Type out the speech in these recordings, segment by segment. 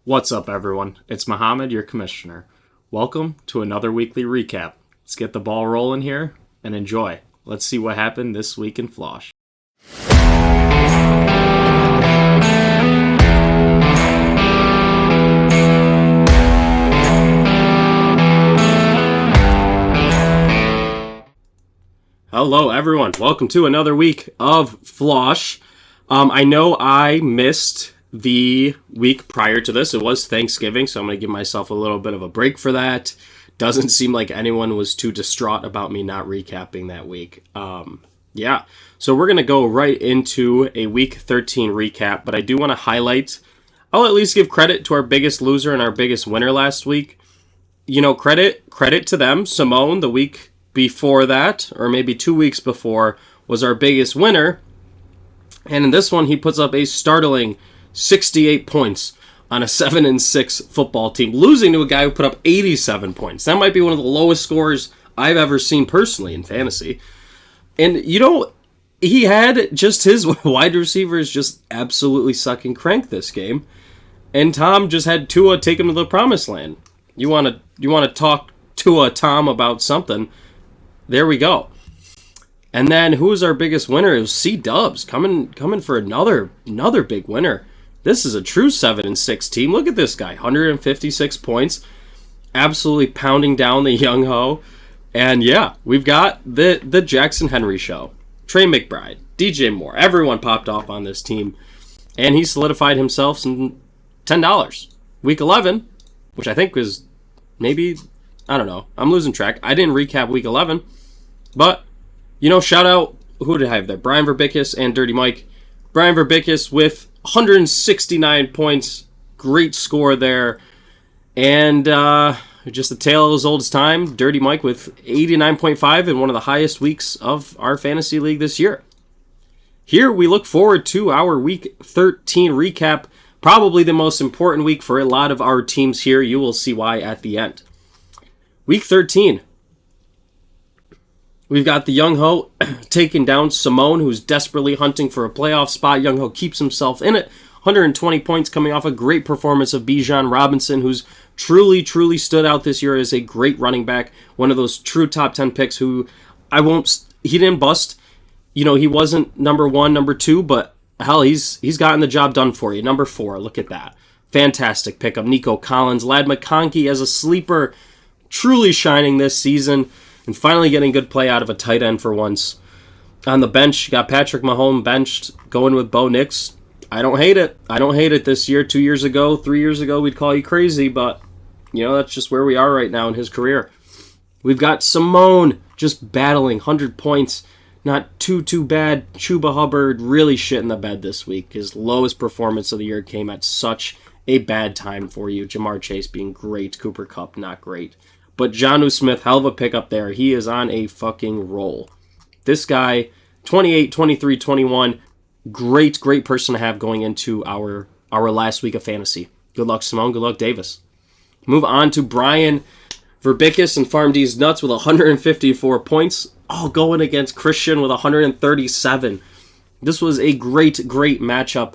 What's up, everyone? It's Mohammed, your commissioner. Welcome to another weekly recap. Let's get the ball rolling here and enjoy. Let's see what happened this week in FLoSH. Hello, everyone. Welcome to another week of FLoSH. I know I missed the week prior to this. It was Thanksgiving, so I'm going to give myself a little bit of a break for that. Doesn't seem like anyone was too distraught about me not recapping that week. So we're going to go right into a Week 13 recap, but I do want to highlight, I'll at least give credit to our biggest loser and our biggest winner last week. You know, credit to them. Simone, the week before that, or maybe 2 weeks before, was our biggest winner. And in this one, he puts up a startling 68 points on a 7-6 football team, losing to a guy who put up 87 points. That might be one of the lowest scores I've ever seen personally in fantasy. And, you know, he had just his wide receivers just absolutely sucking crank this game. And Tom just had Tua take him to the promised land. You want to talk Tua, Tom, about something. There we go. And then who was our biggest winner? It was C-Dubs coming for another big winner. This is a true 7-6 team. Look at this guy, 156 points, absolutely pounding down the young ho. And yeah, we've got the Jackson Henry show. Trey McBride, DJ Moore, everyone popped off on this team. And he solidified himself some $10. Week 11, which I think was maybe, I don't know. I'm losing track. I didn't recap Week 11. But, you know, shout out, who did I have there? Brian Verbickus and Dirty Mike. Brian Verbickus with 169 points. Great score there. And just a tale as old as time. Dirty Mike with 89.5 in one of the highest weeks of our fantasy league this year. Here we look forward to our Week 13 recap. Probably the most important week for a lot of our teams here. You will see why at the end. Week 13. We've got the Young Ho taking down Simone, who's desperately hunting for a playoff spot. Young Ho keeps himself in it. 120 points coming off a great performance of Bijan Robinson, who's truly stood out this year as a great running back. One of those true top 10 picks who he didn't bust. You know, he wasn't number 1, number 2, but hell, he's gotten the job done for you. Number 4, look at that. Fantastic pickup. Nico Collins, Lad McConkey as a sleeper, truly shining this season. And finally getting good play out of a tight end for once. On the bench, you got Patrick Mahomes benched, going with Bo Nix. I don't hate it. I don't hate it this year. 2 years ago, 3 years ago, we'd call you crazy, but, you know, that's just where we are right now in his career. We've got Simone just battling 100 points. Not too bad. Chuba Hubbard really shit in the bed this week. His lowest performance of the year came at such a bad time for you. Jamar Chase being great. Cooper Kupp, not great. But Jonnu Smith, hell of a pickup there. He is on a fucking roll. This guy, 28, 23, 21, great person to have going into our last week of fantasy. Good luck, Simone. Good luck, Davis. Move on to Brian Verbickus and Farm D's Nuts with 154 points. All going against Christian with 137. This was a great matchup.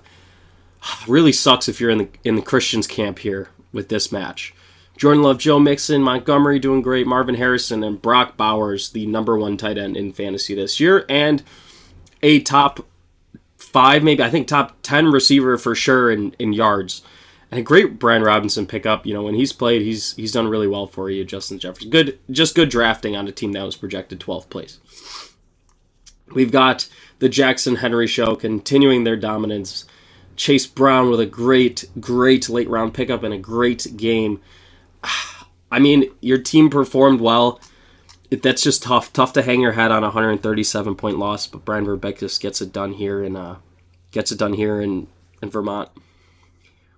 Really sucks if you're in the Christians camp here with this match. Jordan Love, Joe Mixon, Montgomery doing great, Marvin Harrison, and Brock Bowers, the number 1 tight end in fantasy this year, and a top 5, maybe, I think top 10 receiver for sure in yards. And a great Brian Robinson pickup. You know, when he's played, he's done really well for you, Justin Jefferson. Good drafting on a team that was projected 12th place. We've got the Jackson Henry show continuing their dominance. Chase Brown with a great late round pickup and a great game. I mean, your team performed well. That's just tough to hang your hat on a 137-point loss, but Brian Verbickus gets it done here in Vermont.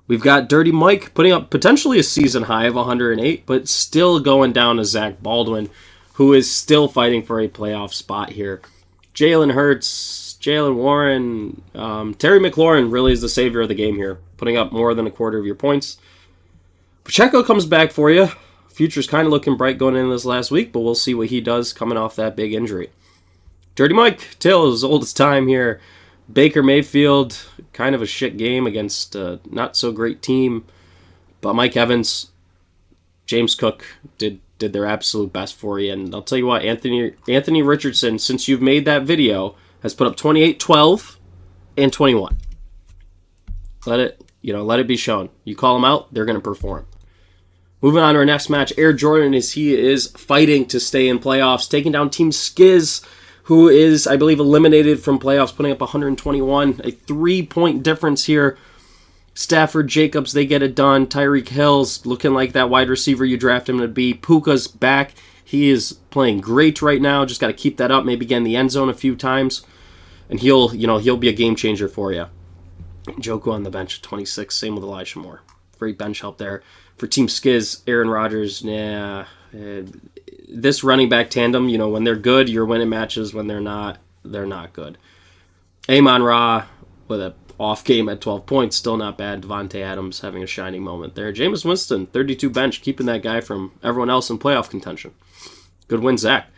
We've got Dirty Mike putting up potentially a season high of 108, but still going down to Zach Baldwin, who is still fighting for a playoff spot here. Jalen Hurts, Jalen Warren, Terry McLaurin really is the savior of the game here, putting up more than a quarter of your points. Pacheco comes back for you. Future's kind of looking bright going into this last week, but we'll see what he does coming off that big injury. Dirty Mike, tale as old as time here. Baker Mayfield, kind of a shit game against a not-so-great team. But Mike Evans, James Cook did their absolute best for you. And I'll tell you what, Anthony Richardson, since you've made that video, has put up 28, 12, and 21. Let it be shown. You call them out, they're going to perform. Moving on to our next match, Air Jordan he is fighting to stay in playoffs, taking down Team Skiz, who is, I believe, eliminated from playoffs, putting up 121. A 3-point difference here. Stafford, Jacobs, they get it done. Tyreek Hill's looking like that wide receiver you draft him to be. Puka's back. He is playing great right now. Just got to keep that up. Maybe get in the end zone a few times. And he'll be a game changer for you. Njoku on the bench at 26. Same with Elijah Moore. Great bench help there. For Team Skiz, Aaron Rodgers, this running back tandem, when they're good, you're winning matches. When they're not good. Amon-Ra with an off game at 12 points, still not bad. Devontae Adams having a shining moment there. Jameis Winston, 32 bench, keeping that guy from everyone else in playoff contention. Good win, Zach.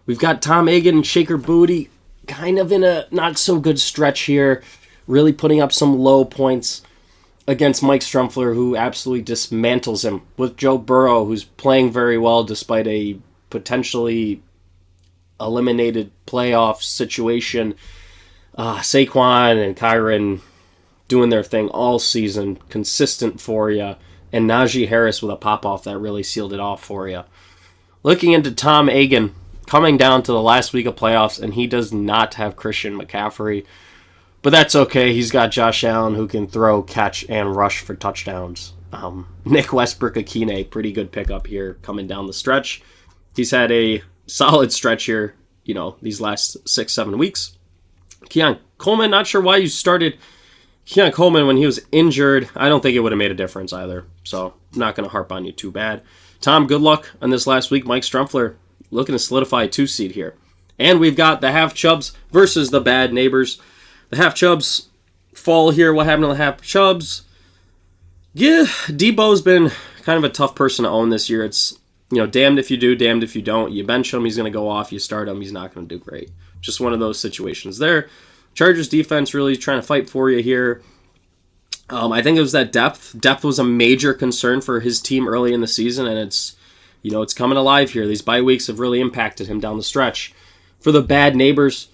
We've got Tom Egan and Shaker Booty kind of in a not-so-good stretch here, really putting up some low points against Mike Strumpfler, who absolutely dismantles him, with Joe Burrow, who's playing very well despite a potentially eliminated playoff situation. Saquon and Kyron doing their thing all season, consistent for you, and Najee Harris with a pop-off that really sealed it off for you. Looking into Tom Egan, coming down to the last week of playoffs, and he does not have Christian McCaffrey. But that's okay. He's got Josh Allen, who can throw, catch, and rush for touchdowns. Nick Westbrook-Akine, pretty good pickup here coming down the stretch. He's had a solid stretch here, these last 6-7 weeks. Keon Coleman, not sure why you started Keon Coleman when he was injured. I don't think it would have made a difference either, so I'm not going to harp on you too bad. Tom, good luck on this last week. Mike Strumpfler looking to solidify a 2-seed here. And we've got the Half Chubs versus the Bad Neighbors. The Half Chubs fall here. What happened to the Half Chubs? Yeah, Debo's been kind of a tough person to own this year. It's, damned if you do, damned if you don't. You bench him, he's going to go off. You start him, he's not going to do great. Just one of those situations there. Chargers defense really trying to fight for you here. I think it was that depth. Depth was a major concern for his team early in the season, and it's coming alive here. These bye weeks have really impacted him down the stretch. For the Bad Neighbors,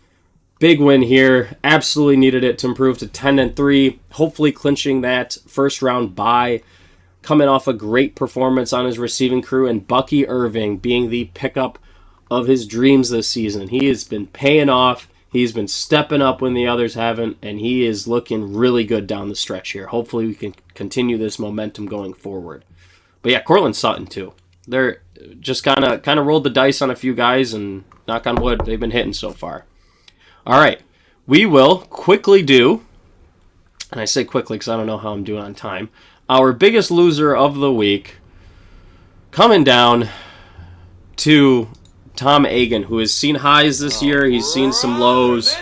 big win here. Absolutely needed it to improve to 10-3. Hopefully clinching that first round bye. Coming off a great performance on his receiving crew, and Bucky Irving being the pickup of his dreams this season. He has been paying off. He's been stepping up when the others haven't, and he is looking really good down the stretch here. Hopefully we can continue this momentum going forward. But yeah, Cortland Sutton too. They're just kind of rolled the dice on a few guys, and knock on wood, they've been hitting so far. All right, we will quickly do, and I say quickly because I don't know how I'm doing on time, our biggest loser of the week, coming down to Tom Egan, who has seen highs this year. He's seen some lows.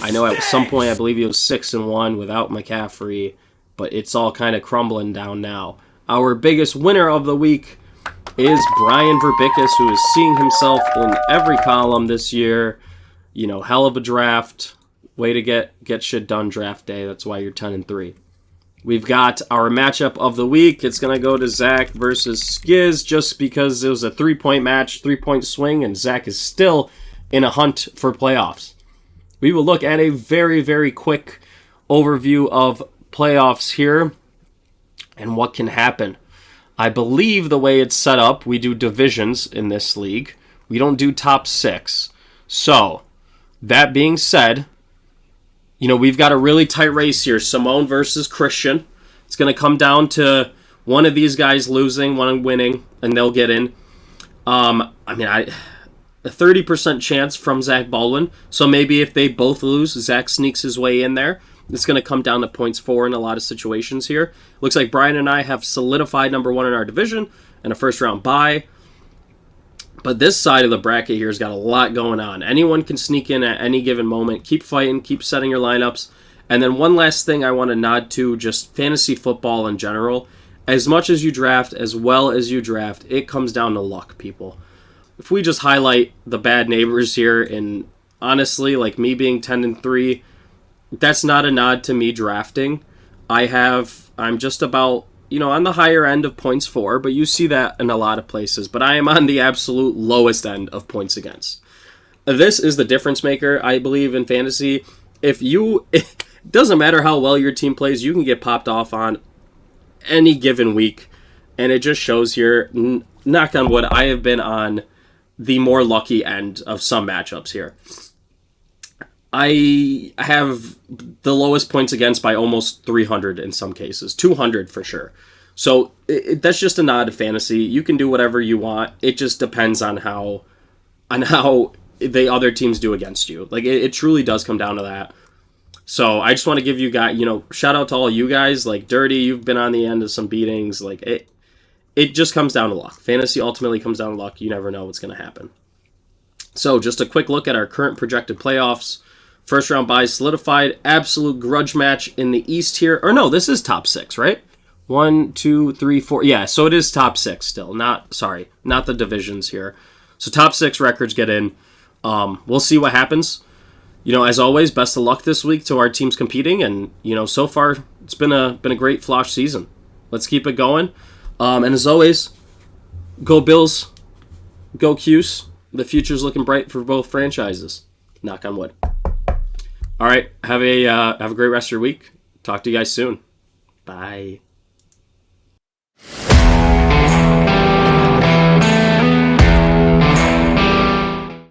I know at some point I believe he was 6-1 without McCaffrey, but it's all kind of crumbling down now. Our biggest winner of the week is Brian Verbickus, who is seeing himself in every column this year. Hell of a draft. Way to get shit done draft day. That's why you're 10-3. We've got our matchup of the week. It's going to go to Zach versus Skiz, just because it was a 3-point match, 3-point swing, and Zach is still in a hunt for playoffs. We will look at a very, very quick overview of playoffs here and what can happen. I believe the way it's set up, we do divisions in this league. We don't do top 6. So, that being said, we've got a really tight race here. Simone versus Christian. It's going to come down to one of these guys losing, one winning, and they'll get in. A 30% chance from Zach Baldwin. So maybe if they both lose, Zach sneaks his way in there. It's going to come down to points for in a lot of situations here. Looks like Brian and I have solidified number 1 in our division and a first-round bye. But this side of the bracket here has got a lot going on. Anyone can sneak in at any given moment. Keep fighting, keep setting your lineups. And then one last thing I want to nod to, just fantasy football in general. As much as you draft, as well as you draft, it comes down to luck, people. If we just highlight the Bad Neighbors here, and honestly, like me being 10-3, that's not a nod to me drafting. I'm just about on the higher end of points for, but you see that in a lot of places. But I am on the absolute lowest end of points against. This is the difference maker, I believe, in fantasy. It doesn't matter how well your team plays, you can get popped off on any given week. And it just shows here, knock on wood, I have been on the more lucky end of some matchups here. I have the lowest points against by almost 300 in some cases, 200 for sure. So that's just a nod to fantasy. You can do whatever you want. It just depends on how the other teams do against you. Like it truly does come down to that. So I just want to give you guys, shout out to all you guys. Like Dirty, you've been on the end of some beatings. Like it just comes down to luck. Fantasy ultimately comes down to luck. You never know what's going to happen. So just a quick look at our current projected playoffs. First round buys solidified. Absolute grudge match in the East here. Or no, this is top 6, right? 1, 2, 3, 4. Yeah, so it is top 6 still. Not the divisions here. So top 6 records get in. We'll see what happens. As always, best of luck this week to our teams competing. And, so far, it's been a great FLoSH season. Let's keep it going. And as always, go Bills. Go Cuse. The future's looking bright for both franchises. Knock on wood. All right, have a great rest of your week. Talk to you guys soon. Bye.